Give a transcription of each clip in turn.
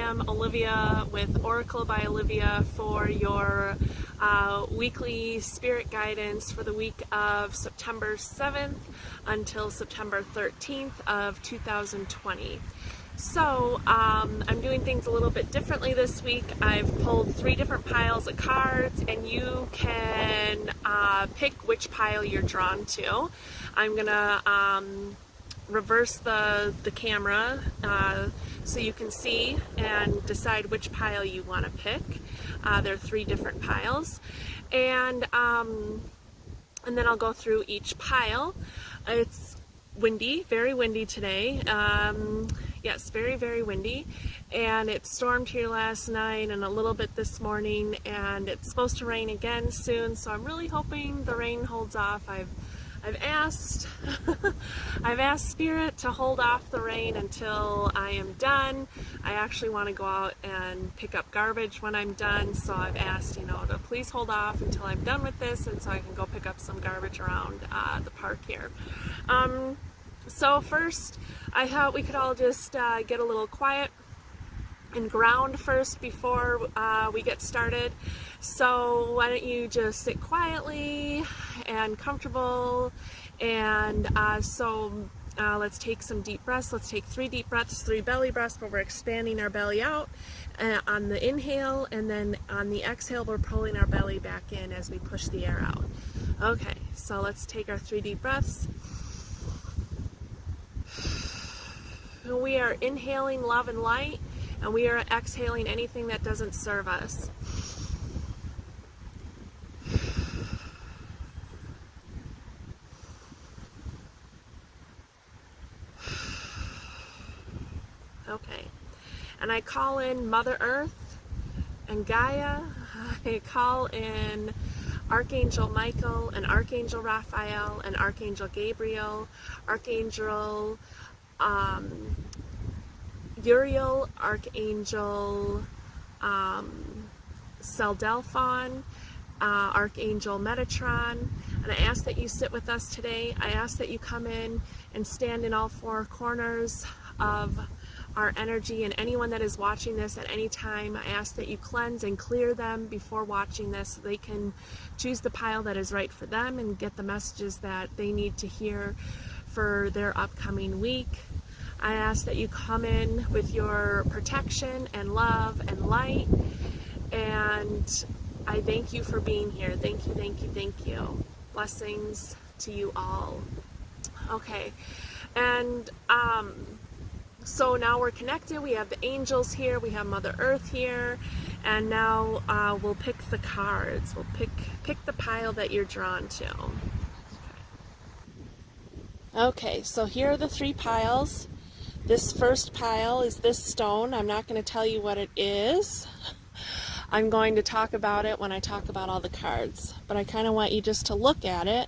am Olivia with Oracle by Olivia for your weekly spirit guidance for the week of September 7th until September 13th of 2020. So I'm doing things a little bit differently this week. I've pulled 3 different piles of cards, and you can pick which pile you're drawn to. I'm gonna reverse the camera so you can see and decide which pile you want to pick. There are 3 different piles, and then I'll go through each pile. It's windy, very windy today. Yes, very, very windy, and it stormed here last night and a little bit this morning, and it's supposed to rain again soon, so I'm really hoping the rain holds off. I've asked I've asked Spirit to hold off the rain until I am done. I actually want to go out and pick up garbage when I'm done, so I've asked, to please hold off until I'm done with this, and so I can go pick up some garbage around the park here. So first, I thought we could all just get a little quiet and ground first before we get started. So why don't you just sit quietly and comfortable, and let's take some deep breaths. Let's take 3 deep breaths, 3 belly breaths, where we're expanding our belly out on the inhale, and then on the exhale we're pulling our belly back in as we push the air out. Okay, so let's take our 3 deep breaths. We are inhaling love and light, and we are exhaling anything that doesn't serve us. Okay, and I call in Mother Earth and Gaia. I call in Archangel Michael and Archangel Raphael and Archangel Gabriel, Archangel Uriel, Archangel Seldelphon, Archangel Metatron, and I ask that you sit with us today. I ask that you come in and stand in all 4 corners of our energy, and anyone that is watching this at any time, I ask that you cleanse and clear them before watching this so they can choose the pile that is right for them and get the messages that they need to hear for their upcoming week. I ask that you come in with your protection and love and light, and I thank you for being here. Thank you, thank you, thank you. Blessings to you all. Okay, and so now we're connected. We have the angels here, we have Mother Earth here, and now we'll pick the cards. We'll pick the pile that you're drawn to. Okay, so here are the 3 piles. This first pile is this stone. I'm not going to tell you what it is. I'm going to talk about it when I talk about all the cards, but I kind of want you just to look at it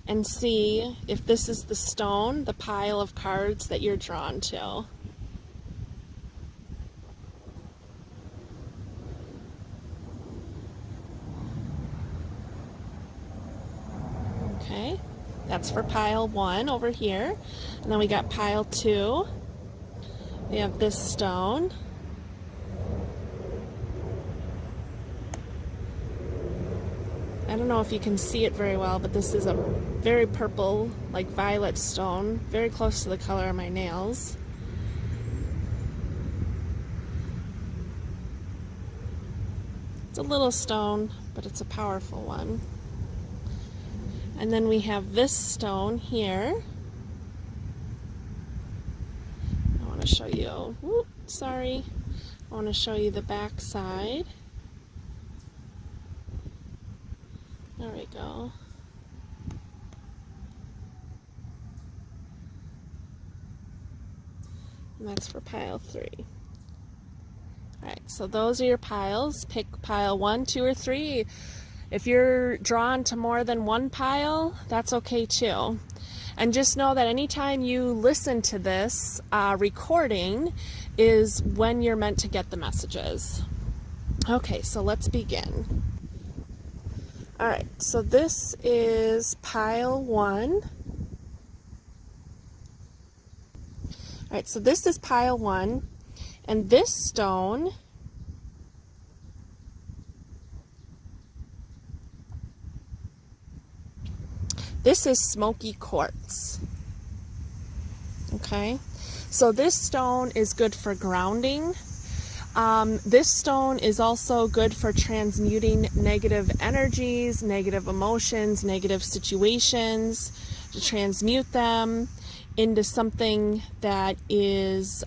and see if this is the stone, the pile of cards that you're drawn to. Okay, that's for pile 1 over here. And then we got pile 2. We have this stone. I don't know if you can see it very well, but this is a very purple, like violet stone, very close to the color of my nails. It's a little stone, but it's a powerful one. And then we have this stone here. I want to show you, sorry. I want to show you the back side. There we go. And that's for pile 3. Alright, so those are your piles. Pick pile 1, 2, or 3. If you're drawn to more than 1 pile, that's okay too. And just know that anytime you listen to this recording is when you're meant to get the messages. Okay, so let's begin. Alright, so this is pile 1. Alright, so this is pile 1, And this stone this is smoky quartz. Okay, so this stone is good for grounding. This stone is also good for transmuting negative energies, negative emotions, negative situations, to transmute them into something that is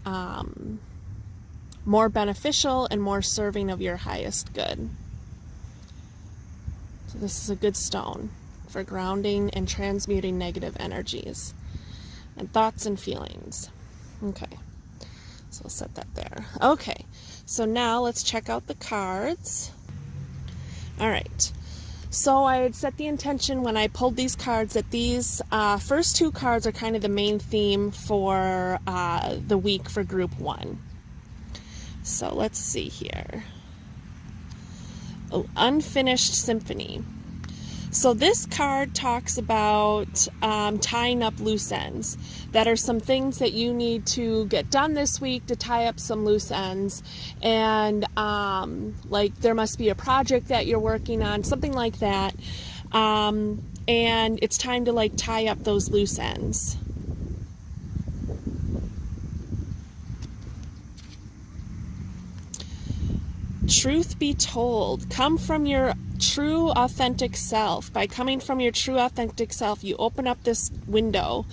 more beneficial and more serving of your highest good. So this is a good stone for grounding and transmuting negative energies and thoughts and feelings. Okay, so I'll set that there. Okay, so now let's check out the cards. All right, so I had set the intention when I pulled these cards that these first two cards are kind of the main theme for the week for group 1. So let's see here. Oh, Unfinished Symphony. So this card talks about tying up loose ends. That are some things that you need to get done this week to tie up some loose ends. And like there must be a project that you're working on, something like that. And it's time to like tie up those loose ends. Truth be told, come from your true authentic self. By coming from your true authentic self, you open up this window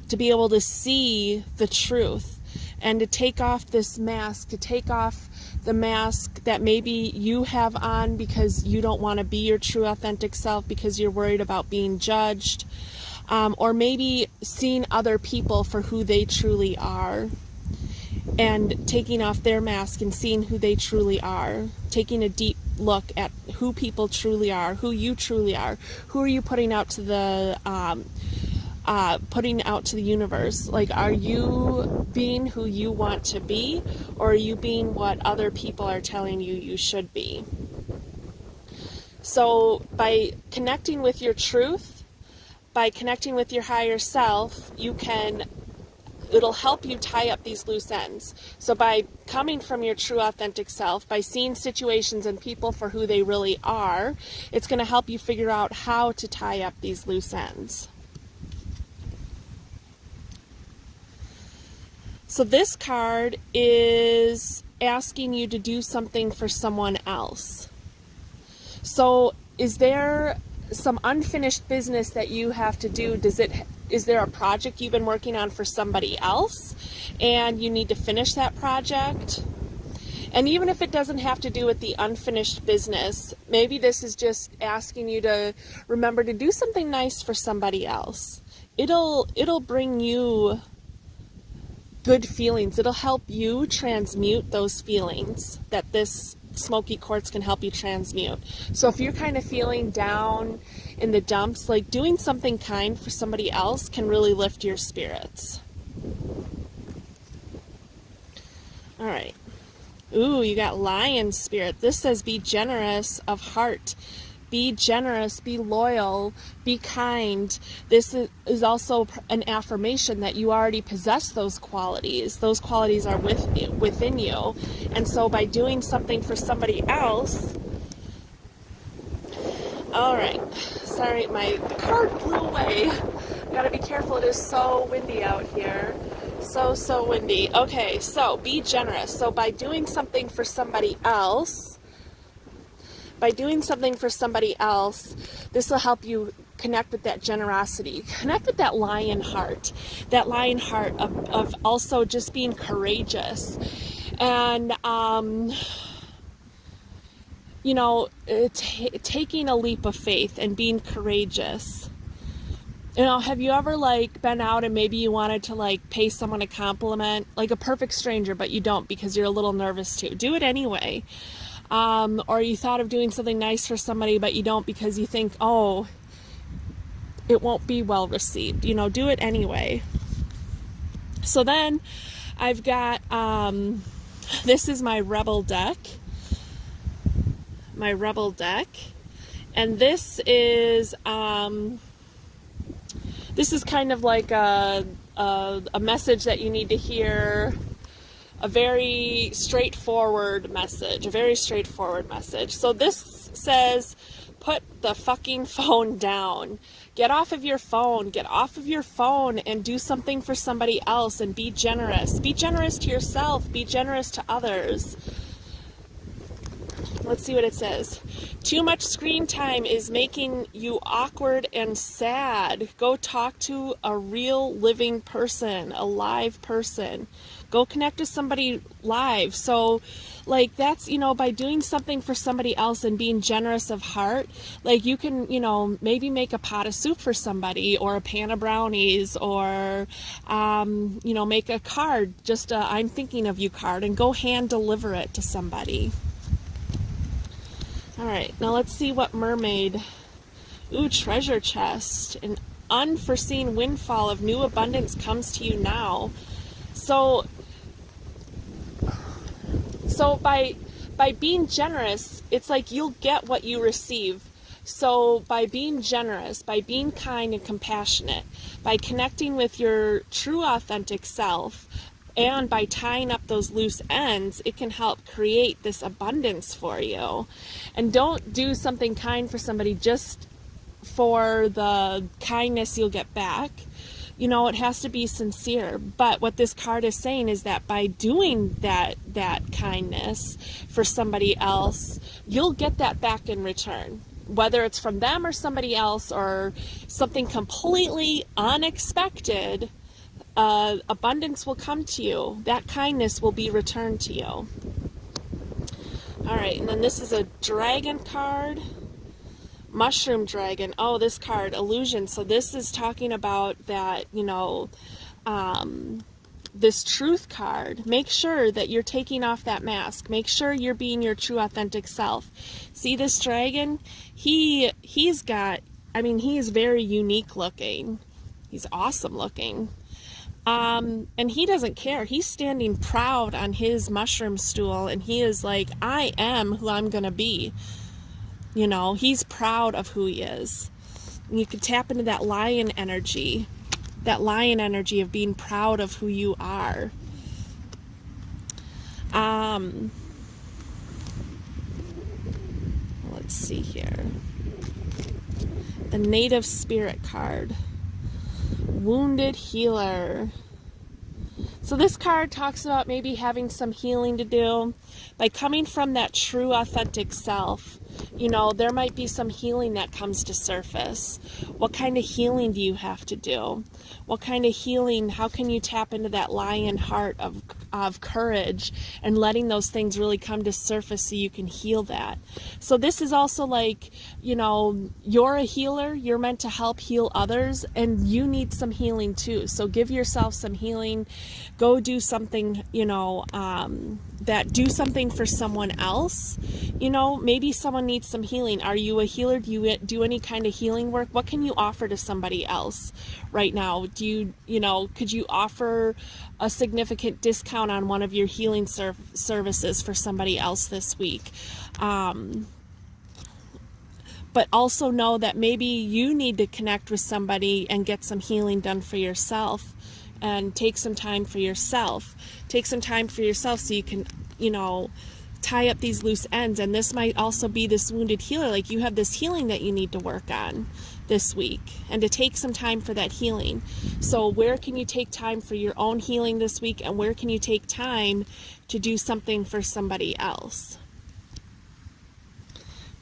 to be able to see the truth and to take off this mask, to take off the mask that maybe you have on because you don't want to be your true authentic self because you're worried about being judged, or maybe seeing other people for who they truly are. And taking off their mask and seeing who they truly are, taking a deep look at who people truly are, who you truly are, who are you putting out to the universe. Like, are you being who you want to be, or are you being what other people are telling you you should be? So by connecting with your truth, by connecting with your higher self, it'll help you tie up these loose ends. So by coming from your true authentic self, by seeing situations and people for who they really are, it's going to help you figure out how to tie up these loose ends. So this card is asking you to do something for someone else. So is there some unfinished business that you have to do? Is there a project you've been working on for somebody else and you need to finish that project? And even if it doesn't have to do with the unfinished business, maybe this is just asking you to remember to do something nice for somebody else. It'll bring you good feelings. It'll help you transmute those feelings that this smoky quartz can help you transmute. So if you're kind of feeling down in the dumps, like doing something kind for somebody else can really lift your spirits. All right. Ooh, you got lion spirit. This says be generous of heart. Be generous, be loyal, be kind. This is also an affirmation that you already possess those qualities. Those qualities are within you. And so by doing something for somebody else... All right. Sorry, the card flew away. Gotta be careful. It is so windy out here. So windy. Okay, so be generous. So by doing something for somebody else... this will help you connect with that generosity, connect with that lion heart of also just being courageous and, taking a leap of faith and being courageous. Have you ever been out and maybe you wanted to pay someone a compliment, like a perfect stranger, but you don't because you're a little nervous to do it anyway. Or you thought of doing something nice for somebody, but you don't because you think, oh, it won't be well received. Do it anyway. So then I've got, this is my Rebel deck. And this is kind of like a message that you need to hear a very straightforward message, So this says, put the fucking phone down. Get off of your phone and do something for somebody else and be generous. Be generous to yourself, be generous to others. Let's see what it says. Too much screen time is making you awkward and sad. Go talk to a real living person, a live person. Go connect with somebody live. So, like, that's, by doing something for somebody else and being generous of heart, like, you can, maybe make a pot of soup for somebody, or a pan of brownies, or, make a card, just a I'm thinking of you card, and go hand deliver it to somebody. All right, now let's see what mermaid. Ooh, treasure chest. An unforeseen windfall of new abundance comes to you now. So by being generous, it's like you'll get what you receive. So by being generous, by being kind and compassionate, by connecting with your true authentic self, and by tying up those loose ends, it can help create this abundance for you. And don't do something kind for somebody just for the kindness you'll get back. It has to be sincere. But what this card is saying is that by doing that kindness for somebody else, you'll get that back in return. Whether it's from them or somebody else, or something completely unexpected, abundance will come to you. That kindness will be returned to you. All right, and then this is a dragon card. Mushroom dragon. Oh, this card, illusion. So this is talking about that, this truth card. Make sure that you're taking off that mask. Make sure you're being your true authentic self. See this dragon? He is very unique looking. He's awesome looking. And he doesn't care. He's standing proud on his mushroom stool, and he is like, I am who I'm gonna be. He's proud of who he is. And you can tap into that lion energy of being proud of who you are. Let's see here. The native spirit card. Wounded healer. So this card talks about maybe having some healing to do. By coming from that true authentic self, there might be some healing that comes to surface. What kind of healing do you have to do? What kind of healing, how can you tap into that lion heart of courage and letting those things really come to surface so you can heal that? So this is also like, you're a healer, you're meant to help heal others, and you need some healing too. So give yourself some healing. Go do something, do something for someone else. Maybe someone needs some healing. Are you a healer? Do you do any kind of healing work? What can you offer to somebody else right now? Could you offer a significant discount on one of your healing services for somebody else this week? But also know that maybe you need to connect with somebody and get some healing done for yourself, and take some time for yourself. Take some time for yourself so you can, tie up these loose ends. And this might also be this wounded healer, like you have this healing that you need to work on this week, and to take some time for that healing. So where can you take time for your own healing this week, and where can you take time to do something for somebody else?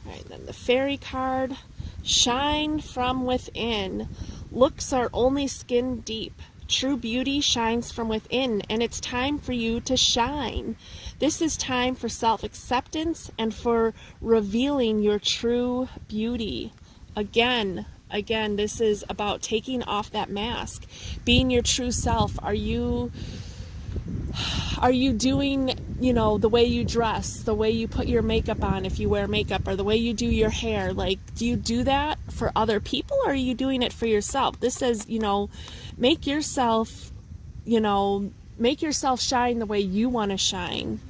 All right, then the fairy card. Shine from within. Looks are only skin deep. True beauty shines from within, and it's time for you to shine. This is time for self-acceptance and for revealing your true beauty. Again, this is about taking off that mask, being your true self. Are you doing, the way you dress, the way you put your makeup on if you wear makeup, or the way you do your hair? Like, do you do that for other people, or are you doing it for yourself? This says, make yourself shine the way you want to shine,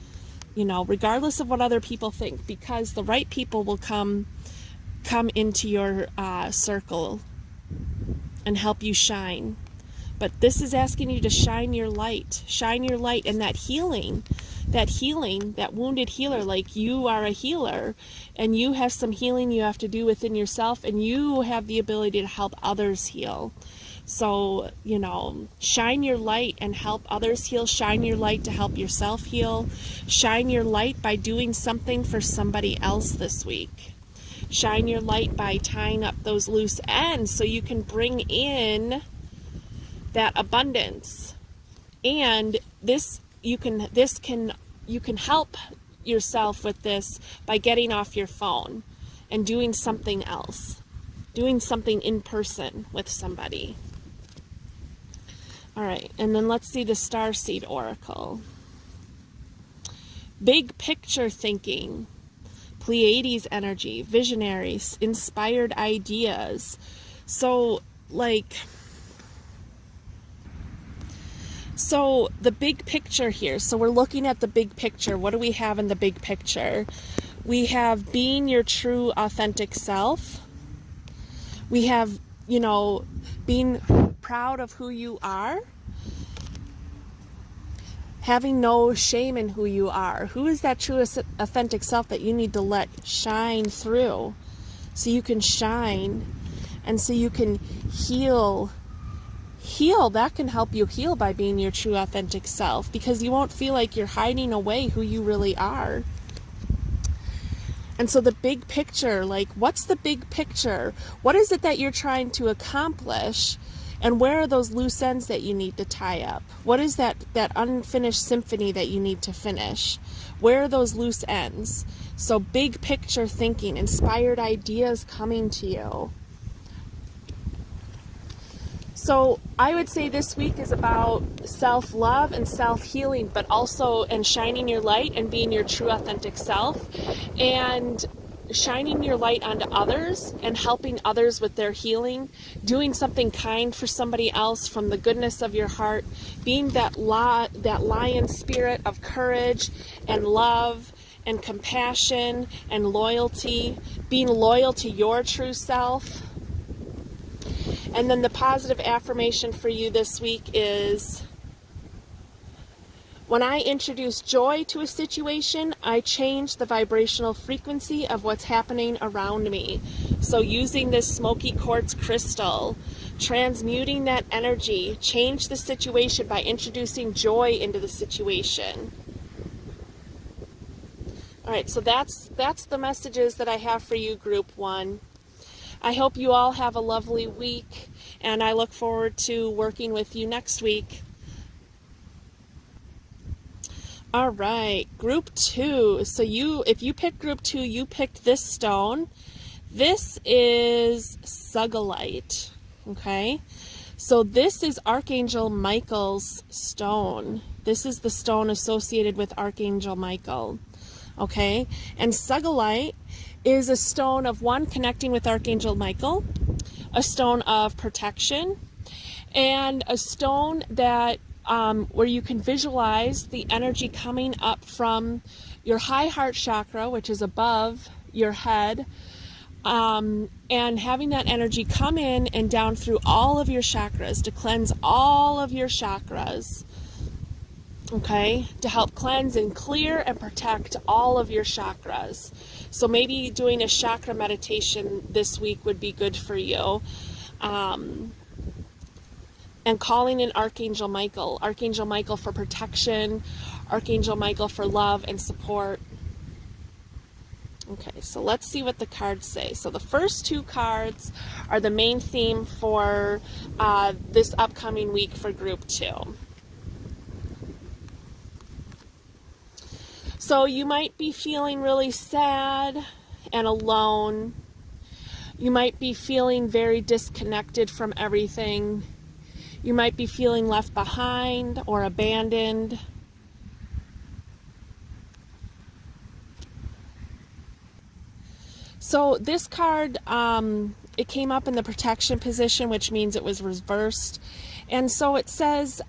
regardless of what other people think, because the right people will come into your circle and help you shine. But this is asking you to shine your light, and that healing, that wounded healer, like you are a healer and you have some healing you have to do within yourself, and you have the ability to help others heal. So, shine your light and help others heal. Shine your light to help yourself heal. Shine your light by doing something for somebody else this week. Shine your light by tying up those loose ends so you can bring in that abundance. And you can help yourself with this by getting off your phone and doing something else, doing something in person with somebody. All right, and then let's see the Starseed Oracle. Big picture thinking, Pleiades energy, visionaries, inspired ideas. So the big picture here. So we're looking at the big picture. What do we have in the big picture? We have being your true authentic self. We have, being proud of who you are. Having no shame in who you are. Who is that true authentic self that you need to let shine through so you can shine and so you can heal? That can help you heal by being your true authentic self, because you won't feel like you're hiding away who you really are. And so the big picture, what's the big picture? What is it that you're trying to accomplish? And where are those loose ends that you need to tie up? What is that unfinished symphony that you need to finish? Where are those loose ends? So big picture thinking, inspired ideas coming to you. So I would say this week is about self-love and self-healing, but also and shining your light and being your true authentic self, and shining your light onto others and helping others with their healing, doing something kind for somebody else from the goodness of your heart, being that lion spirit of courage and love and compassion and loyalty, being loyal to your true self. And then the positive affirmation for you this week is, when I introduce joy to a situation, I change the vibrational frequency of what's happening around me. So using this smoky quartz crystal, transmuting that energy, change the situation by introducing joy into the situation. All right, so that's the messages that I have for you, Group 1. I hope you all have a lovely week, and I look forward to working with you next week. All right, Group 2. So if you picked Group 2, you picked this stone. This is Sugilite, okay? So this is Archangel Michael's stone. This is the stone associated with Archangel Michael, okay? And Sugilite is a stone of connecting with Archangel Michael, a stone of protection, and a stone that where you can visualize the energy coming up from your high heart chakra, which is above your head, and having that energy come in and down through all of your chakras to cleanse all of your chakras, okay, to help cleanse and clear and protect all of your chakras. So maybe doing a chakra meditation this week would be good for you. And calling in Archangel Michael for protection, Archangel Michael for love and support. Okay, so let's see what the cards say. So the first two cards are the main theme for this upcoming week for Group 2. So you might be feeling really sad and alone. You might be feeling very disconnected from everything. You might be feeling left behind or abandoned. So this card, it came up in the protection position, which means it was reversed. And so it says,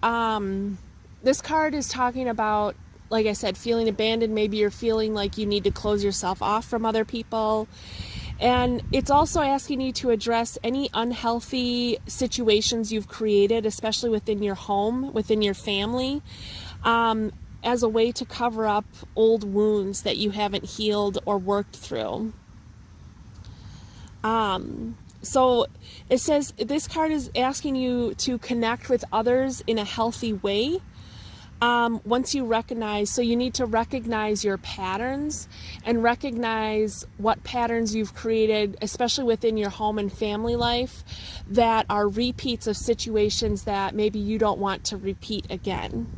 this card is talking about, like I said, feeling abandoned. Maybe you're feeling like you need to close yourself off from other people. And it's also asking you to address any unhealthy situations you've created, especially within your home, within your family, as a way to cover up old wounds that you haven't healed or worked through. So it says this card is asking you to connect with others in a healthy way. Once you recognize, so you need to recognize your patterns and recognize what patterns you've created, especially within your home and family life, that are repeats of situations that maybe you don't want to repeat again.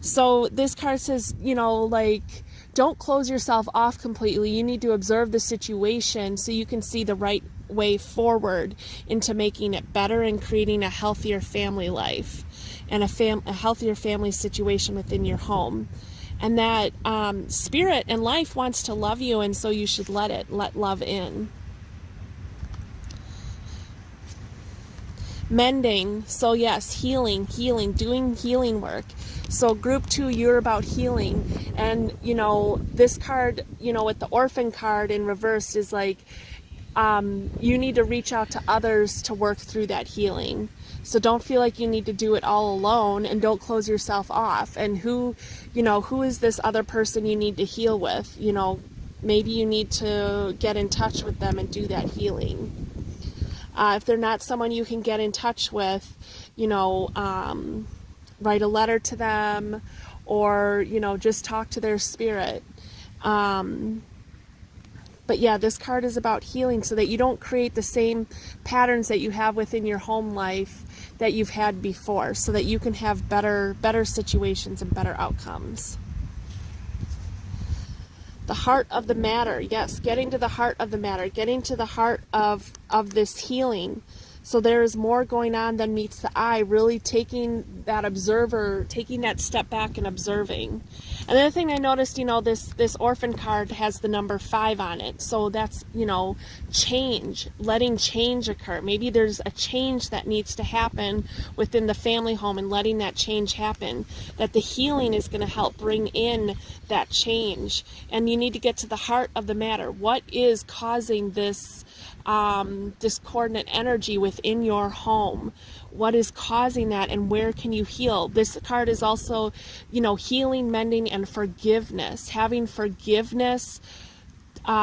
So this card says, don't close yourself off completely. You need to observe the situation so you can see the right way forward into making it better and creating a healthier family life and a healthier family situation within your home. And that spirit and life wants to love you, and so you should let love in. Mending, so yes, healing, doing healing work. So group 2, you're about healing. And, this card, with the orphan card in reverse is like, you need to reach out to others to work through that healing. So don't feel like you need to do it all alone, and don't close yourself off. And who is this other person you need to heal with? Maybe you need to get in touch with them and do that healing. If they're not someone you can get in touch with, write a letter to them, or, just talk to their spirit. But yeah, this card is about healing so that you don't create the same patterns that you have within your home life that you've had before, so that you can have better situations and better outcomes. The heart of the matter. Yes, getting to the heart of the matter, getting to the heart of this healing. So there is more going on than meets the eye, really taking that step back and observing. Another thing I noticed, this orphan card has the number 5 on it. So that's, change, letting change occur. Maybe there's a change that needs to happen within the family home, and letting that change happen. That the healing is going to help bring in that change. And you need to get to the heart of the matter. What is causing this discordant energy within your home? What is causing that, and where can you heal? This card is also, healing, mending, and forgiveness. Having forgiveness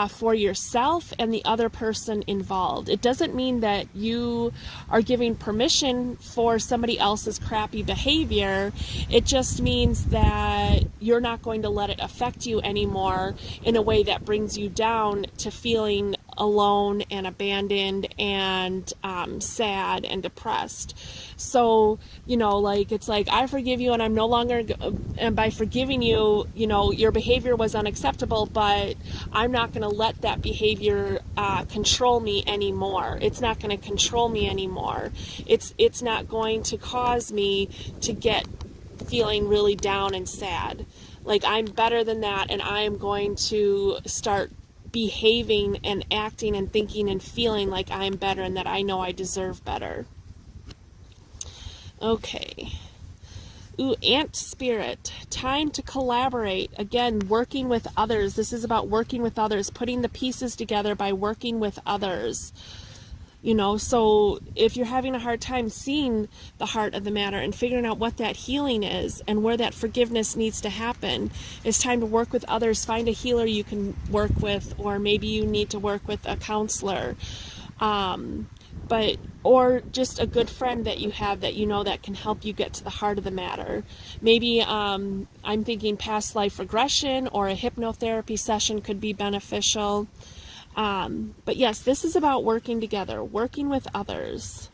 for yourself and the other person involved. It doesn't mean that you are giving permission for somebody else's crappy behavior. It just means that you're not going to let it affect you anymore in a way that brings you down to feeling alone and abandoned and sad and depressed. So, it's like, I forgive you, and I'm no longer, and by forgiving you, your behavior was unacceptable, but I'm not going to let that behavior control me anymore. It's not going to control me anymore. It's not going to cause me to get feeling really down and sad. Like, I'm better than that, and I am going to start behaving and acting and thinking and feeling like I'm better, and that I know I deserve better. Okay. Ooh, ant spirit. Time to collaborate. Again, working with others. This is about working with others, putting the pieces together by working with others. So if you're having a hard time seeing the heart of the matter and figuring out what that healing is and where that forgiveness needs to happen, it's time to work with others. Find a healer you can work with, or maybe you need to work with a counselor. Or just a good friend that you have that that can help you get to the heart of the matter. Maybe I'm thinking past life regression or a hypnotherapy session could be beneficial. But yes, this is about working together, working with others.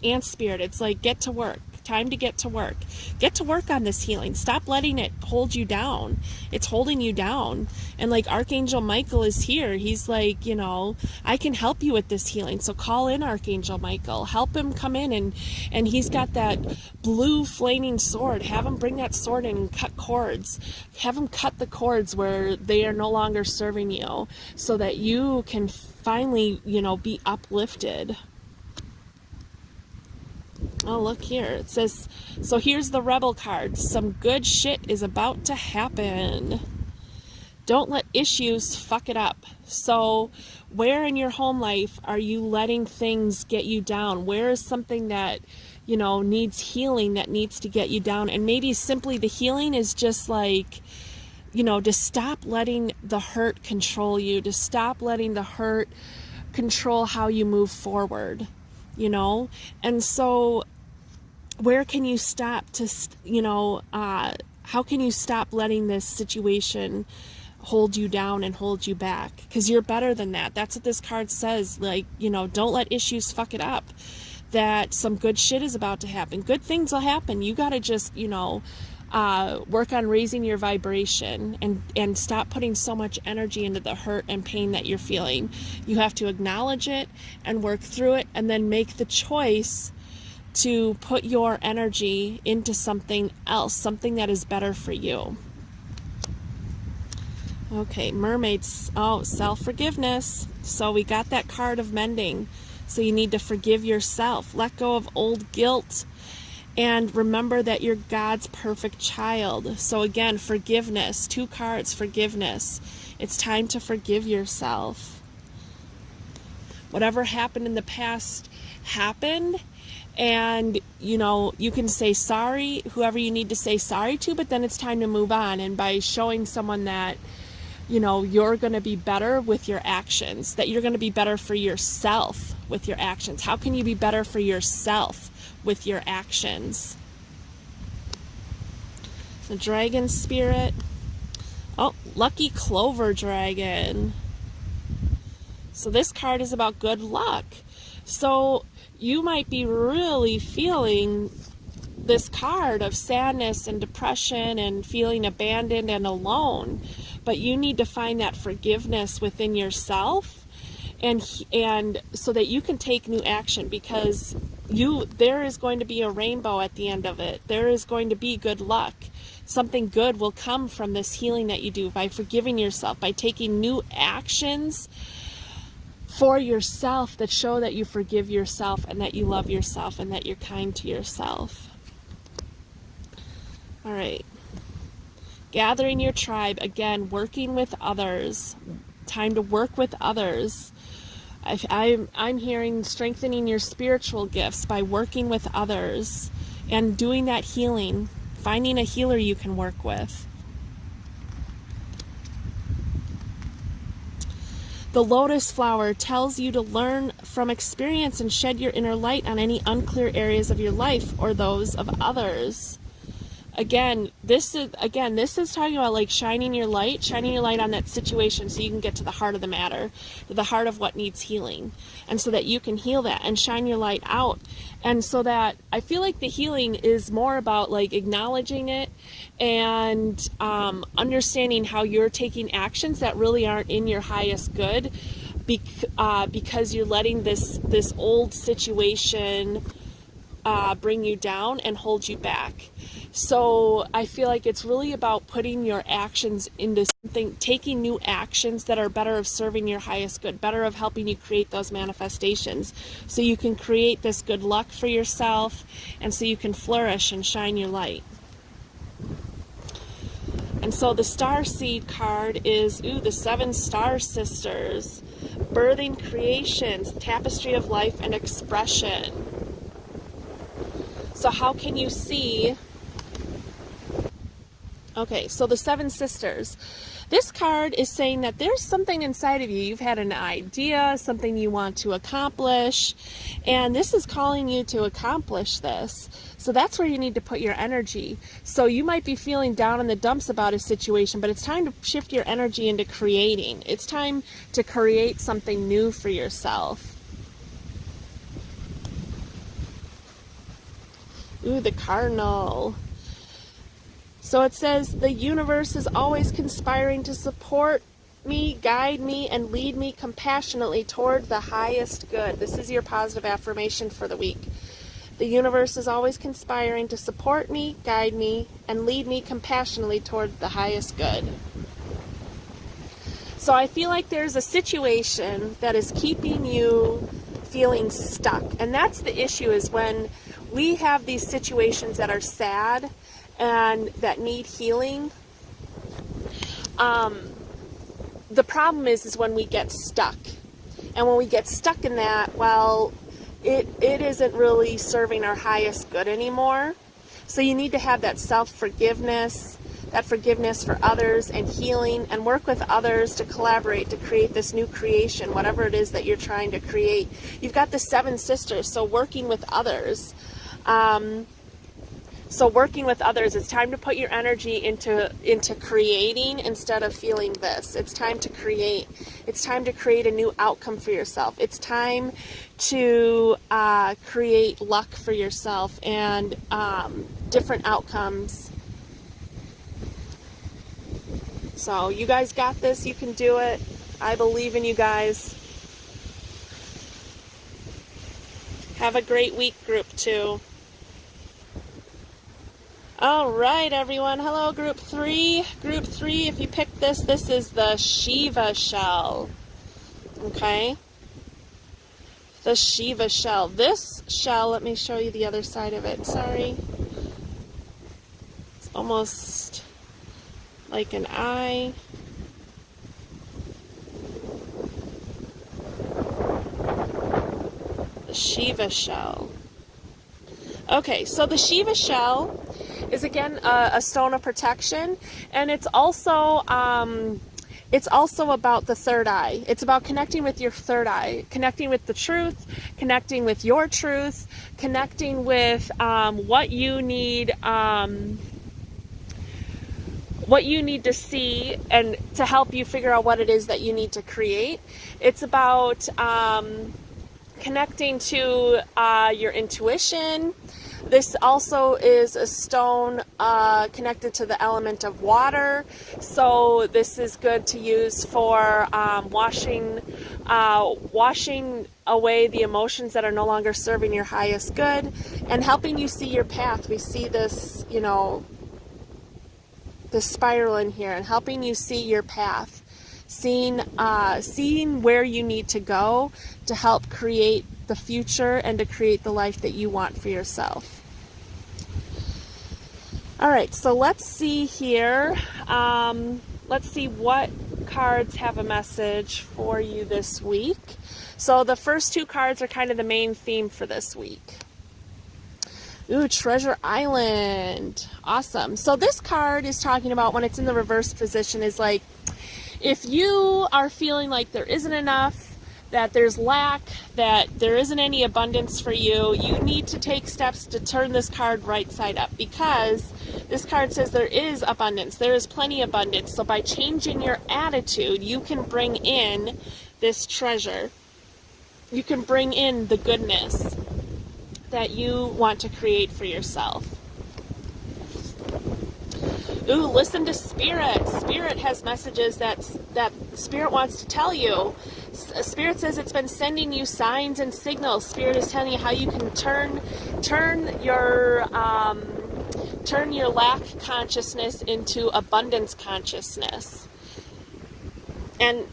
Ant spirit, it's like, get to work. Time to get to work. Get to work on this healing. Stop letting it hold you down. It's holding you down. And like Archangel Michael is here. He's like, I can help you with this healing. So call in Archangel Michael. Help him come in, and he's got that blue flaming sword. Have him bring that sword in and cut cords. Have him cut the cords where they are no longer serving you, so that you can finally, be uplifted. Oh, look here. It says, so here's the Rebel card. Some good shit is about to happen. Don't let issues fuck it up. So where in your home life are you letting things get you down? Where is something that, you know, needs healing, that needs to get you down? And maybe simply the healing is just like, you know, to stop letting the hurt control you, to stop letting the hurt control how you move forward, you know? And so where can you stop to, you know, how can you stop letting this situation hold you down and hold you back? Because you're better than that. That's what this card says. Like, you know, don't let issues fuck it up. That some good shit is about to happen. Good things will happen. You got to just, you know, work on raising your vibration and stop putting so much energy into the hurt and pain that you're feeling. You have to acknowledge it and work through it, and then make the choice to put your energy into something else, something that is better for you. Okay, mermaids. Oh, self-forgiveness. So we got that card of mending. So you need to forgive yourself. Let go of old guilt. And remember that you're God's perfect child. So again, forgiveness. 2 cards, forgiveness. It's time to forgive yourself. Whatever happened in the past happened. And, you know, you can say sorry, whoever you need to say sorry to, but then it's time to move on. And by showing someone that, you know, you're going to be better with your actions, that you're going to be better for yourself with your actions. How can you be better for yourself with your actions? The dragon spirit. Oh, lucky clover dragon. So this card is about good luck. So you might be really feeling this card of sadness and depression and feeling abandoned and alone, but you need to find that forgiveness within yourself, and so that you can take new action, because there is going to be a rainbow at the end of it. There is going to be good luck. Something good will come from this healing that you do by forgiving yourself, by taking new actions for yourself that show that you forgive yourself and that you love yourself and that you're kind to yourself. All right. Gathering your tribe. Again, working with others. Time to work with others. I'm hearing strengthening your spiritual gifts by working with others and doing that healing. Finding a healer you can work with. The lotus flower tells you to learn from experience and shed your inner light on any unclear areas of your life or those of others. Again, this is talking about like shining your light on that situation so you can get to the heart of the matter, to the heart of what needs healing, and so that you can heal that and shine your light out. And so that I feel like the healing is more about like acknowledging it and understanding how you're taking actions that really aren't in your highest good, because you're letting this old situation bring you down and hold you back. So I feel like it's really about putting your actions into something, taking new actions that are better of serving your highest good, better of helping you create those manifestations, so you can create this good luck for yourself and so you can flourish and shine your light. And so the star seed card is, the 7 star sisters, birthing creations, tapestry of life and expression. So how can you see? Okay, so the 7 sisters. This card is saying that there's something inside of you. You've had an idea, something you want to accomplish, and this is calling you to accomplish this. So that's where you need to put your energy. So you might be feeling down in the dumps about a situation, but it's time to shift your energy into creating. It's time to create something new for yourself. The cardinal. So it says, the universe is always conspiring to support me, guide me, and lead me compassionately toward the highest good. This is your positive affirmation for the week. The universe is always conspiring to support me, guide me, and lead me compassionately toward the highest good. So I feel like there's a situation that is keeping you feeling stuck. And that's the issue, is when we have these situations that are sad and that need healing, the problem is when we get stuck. And when we get stuck in that, well, it isn't really serving our highest good anymore. So you need to have that self-forgiveness, that forgiveness for others and healing, and work with others to collaborate to create this new creation, whatever it is that you're trying to create. You've got the 7 sisters, so working with others. It's time to put your energy into creating instead of feeling this. It's time to create. It's time to create a new outcome for yourself. It's time to create luck for yourself and different outcomes. So you guys got this. You can do it. I believe in you guys. Have a great week, group 2. All right, everyone. Hello, group 3. Group 3, if you picked this, this is the Shiva shell. Okay? The Shiva shell. This shell, let me show you the other side of it. Sorry. It's almost like an eye. The Shiva shell. Okay, so the Shiva shell is again a stone of protection, and it's also about the third eye. It's about connecting with your third eye, connecting with the truth, connecting with your truth, connecting with what you need to see and to help you figure out what it is that you need to create. It's about connecting to your intuition. This also is a stone connected to the element of water, so this is good to use for washing away the emotions that are no longer serving your highest good and helping you see your path. We see this, this spiral in here, and helping you see your path, seeing where you need to go to help create the future and to create the life that you want for yourself. All right, so let's see here. Let's see what cards have a message for you this week. So the first 2 cards are kind of the main theme for this week. Ooh, Treasure Island. Awesome. So this card is talking about, when it's in the reverse position, is like, if you are feeling like there isn't enough, that there's lack, that there isn't any abundance for you, you need to take steps to turn this card right side up, because this card says there is abundance. There is plenty of abundance. So by changing your attitude, you can bring in this treasure. You can bring in the goodness that you want to create for yourself. Ooh, listen to Spirit. Spirit has messages that Spirit wants to tell you. Spirit says it's been sending you signs and signals. Spirit is telling you how you can turn your lack consciousness into abundance consciousness. And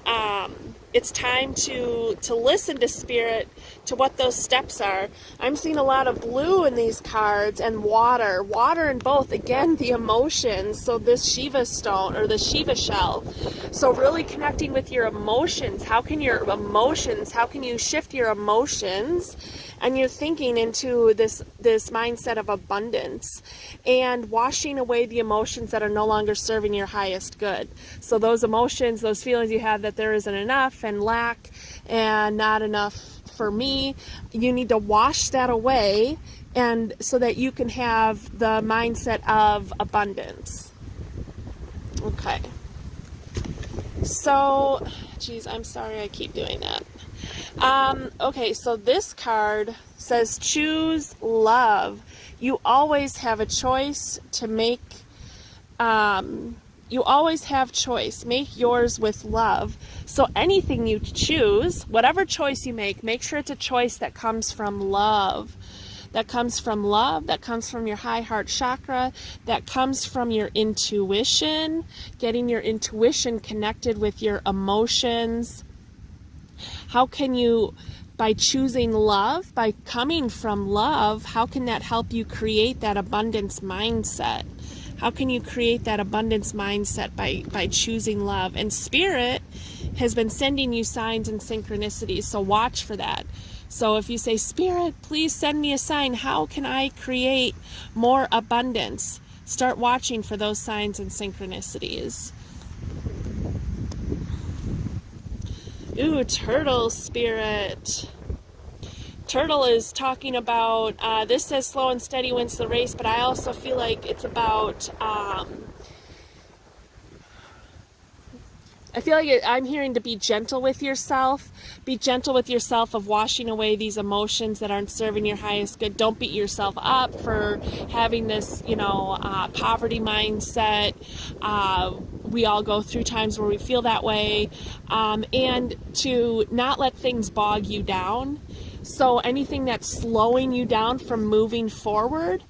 it's time to listen to Spirit, to what those steps are. I'm seeing a lot of blue in these cards, and water in both. Again, the emotions. So this Shiva stone, or the Shiva shell. So really connecting with your emotions. How can you shift your emotions and your thinking into this mindset of abundance, and washing away the emotions that are no longer serving your highest good. So those emotions, those feelings you have that there isn't enough and lack and not enough for me, you need to wash that away, and so that you can have the mindset of abundance. Okay. So, geez, I'm sorry I keep doing that. Okay, so this card says choose love. You always have a choice to make. You always have choice. Make yours with love. So anything you choose, whatever choice you make sure it's a choice that comes from love. That comes from love, that comes from your high heart chakra, that comes from your intuition, getting your intuition connected with your emotions. How can you, by choosing love, by coming from love, how can that help you create that abundance mindset? How can you create that abundance mindset by choosing love? And Spirit has been sending you signs and synchronicities, so watch for that. So if you say, Spirit, please send me a sign, how can I create more abundance? Start watching for those signs and synchronicities. Ooh, Turtle Spirit. Turtle is talking about, this says slow and steady wins the race, but I also feel like it's about, I feel like I'm hearing to be gentle with yourself. Be gentle with yourself of washing away these emotions that aren't serving your highest good. Don't beat yourself up for having this, poverty mindset. We all go through times where we feel that way. And to not let things bog you down. So anything that's slowing you down from moving forward,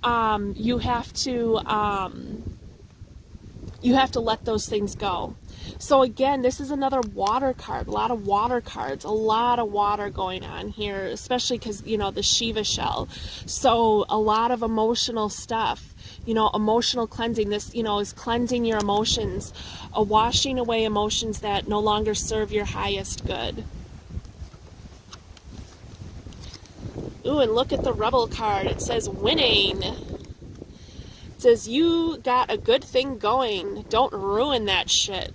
you have to let those things go. So again, this is another water card, a lot of water cards, a lot of water going on here, especially because, the Shiva shell. So a lot of emotional stuff, emotional cleansing. This, is cleansing your emotions, washing away emotions that no longer serve your highest good. Ooh, and look at the Rebel card. It says winning. It says you got a good thing going. Don't ruin that shit.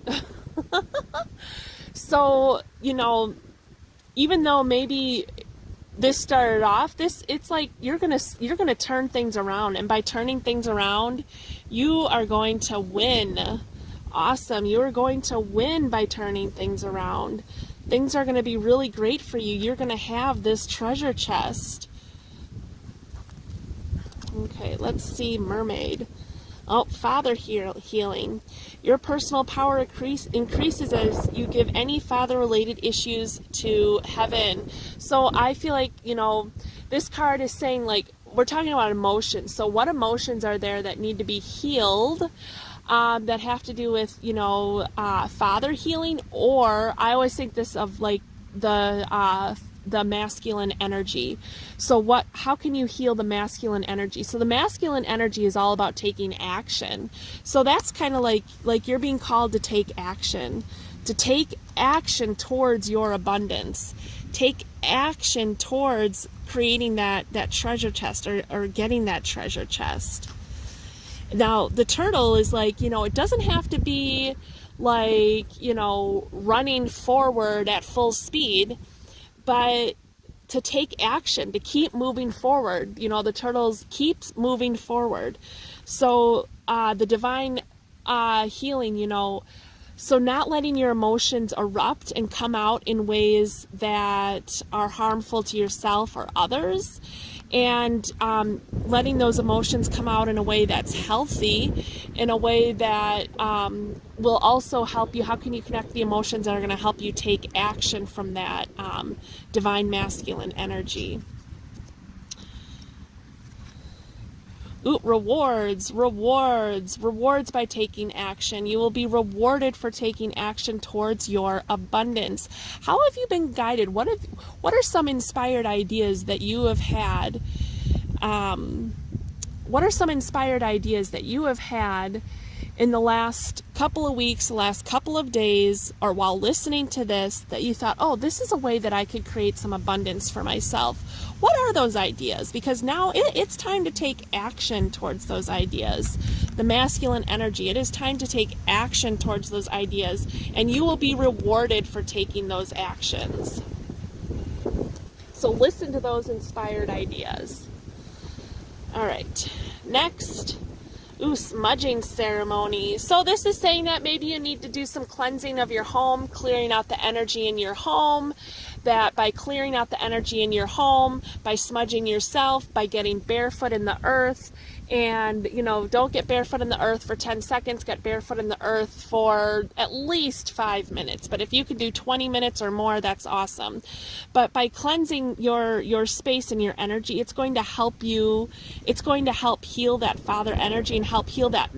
So, even though maybe this started off, it's like you're gonna turn things around, and by turning things around, you are going to win. Awesome. You are going to win by turning things around. Things are going to be really great for you. You're going to have this treasure chest. Okay, let's see, Mermaid. Oh, Father healing. Your personal power increases as you give any father-related issues to heaven. So I feel like, this card is saying, we're talking about emotions. So what emotions are there that need to be healed? That have to do with, father healing, or I always think this of the masculine energy. So how can you heal the masculine energy? So the masculine energy is all about taking action. So that's kind of like you're being called to take action towards your abundance. Take action towards creating that treasure chest or getting that treasure chest. Now, the turtle is it doesn't have to be running forward at full speed, but to take action, to keep moving forward. The turtles keeps moving forward. So the divine healing, so not letting your emotions erupt and come out in ways that are harmful to yourself or others, and letting those emotions come out in a way that's healthy, in a way that will also help you. How can you connect the emotions that are going to help you take action from that divine masculine energy? Ooh, rewards by taking action. You will be rewarded for taking action towards your abundance. How have you been guided? What are some inspired ideas that you have had? What are some inspired ideas that you have had in the last couple of weeks, the last couple of days, or while listening to this, that you thought, oh, this is a way that I could create some abundance for myself? What are those ideas? Because now it's time to take action towards those ideas. The masculine energy, it is time to take action towards those ideas, and you will be rewarded for taking those actions. So listen to those inspired ideas. All right, next. Ooh, smudging ceremony. So this is saying that maybe you need to do some cleansing of your home, clearing out the energy in your home. That by clearing out the energy in your home, by smudging yourself, by getting barefoot in the earth, and don't get barefoot in the earth for 10 seconds, get barefoot in the earth for at least 5 minutes. But if you can do 20 minutes or more, that's awesome. But by cleansing your space and your energy, it's going to help you, it's going to help heal that father energy and help heal that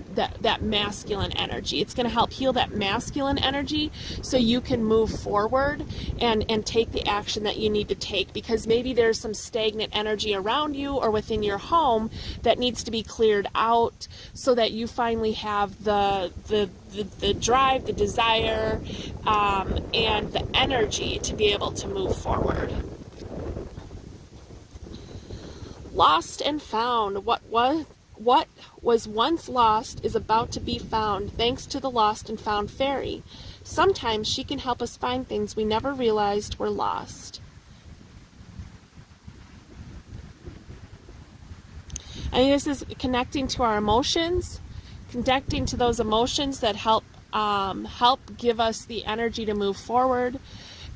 masculine energy. It's going to help heal that masculine energy so you can move forward and take the action that you need to take, because maybe there's some stagnant energy around you or within your home that needs to be be cleared out so that you finally have the drive, the desire, and the energy to be able to move forward. Lost and found. What was once lost is about to be found thanks to the lost and found fairy. Sometimes she can help us find things we never realized were lost. I think this is connecting to our emotions, connecting to those emotions that help give us the energy to move forward,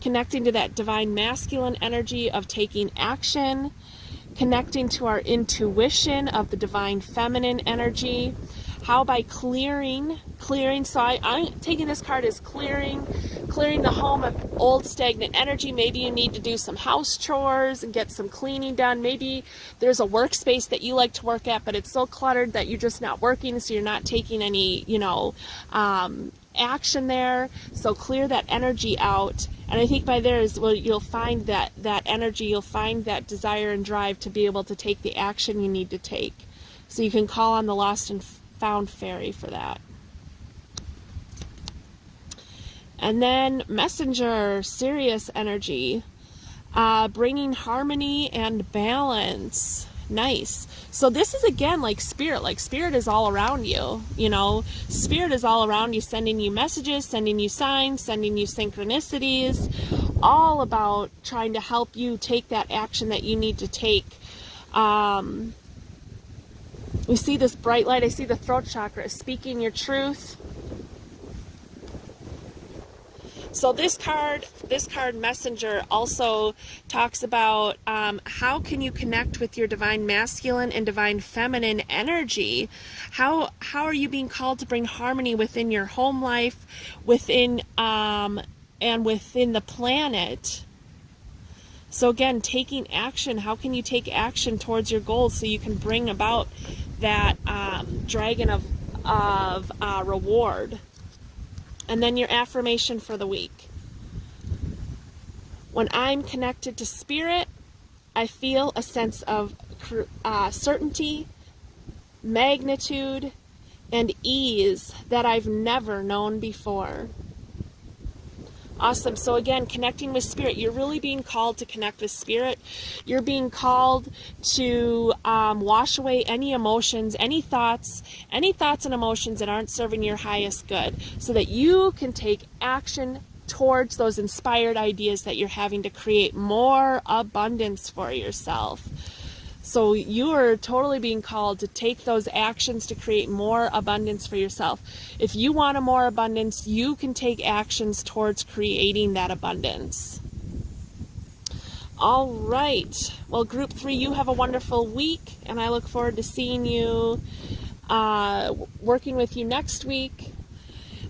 connecting to that divine masculine energy of taking action, connecting to our intuition of the divine feminine energy. How by clearing, so I'm taking this card as clearing the home of old stagnant energy. Maybe you need to do some house chores and get some cleaning done. Maybe there's a workspace that you like to work at, but it's so cluttered that you're just not working, so you're not taking any, action there. So clear that energy out. And I think by there is, well, you'll find that energy, you'll find that desire and drive to be able to take the action you need to take. So you can call on the lost and found fairy for that. And then messenger, Sirius energy, bringing harmony and balance. Nice. So this is again like spirit is all around you, spirit is all around you, sending you messages, sending you signs, sending you synchronicities, all about trying to help you take that action that you need to take. We see this bright light. I see the throat chakra, speaking your truth. So this card messenger also talks about how can you connect with your divine masculine and divine feminine energy. How are you being called to bring harmony within your home life, within and within the planet. So again, taking action. How can you take action towards your goals so you can bring about that dragon of reward? And then your affirmation for the week. When I'm connected to spirit, I feel a sense of certainty, magnitude, and ease that I've never known before. Awesome. So again, connecting with spirit. You're really being called to connect with spirit. You're being called to wash away any emotions, any thoughts and emotions that aren't serving your highest good, so that you can take action towards those inspired ideas that you're having to create more abundance for yourself. So you are totally being called to take those actions to create more abundance for yourself. If you want a more abundance, you can take actions towards creating that abundance. All right. Well, group 3, you have a wonderful week, and I look forward to seeing you, working with you next week.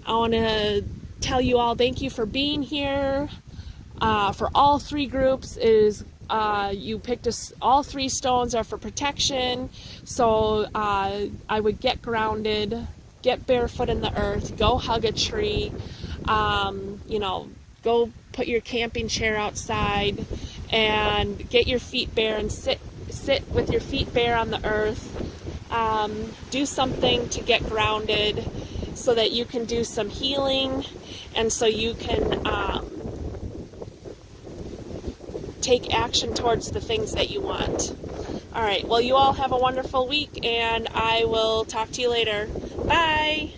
I want to tell you all thank you for being here. For all 3 groups you picked all 3 stones are for protection. So I would get grounded, get barefoot in the earth, go hug a tree, go put your camping chair outside and get your feet bare and sit with your feet bare on the earth. Do something to get grounded so that you can do some healing and so you can take action towards the things that you want. All right. Well, you all have a wonderful week, and I will talk to you later. Bye.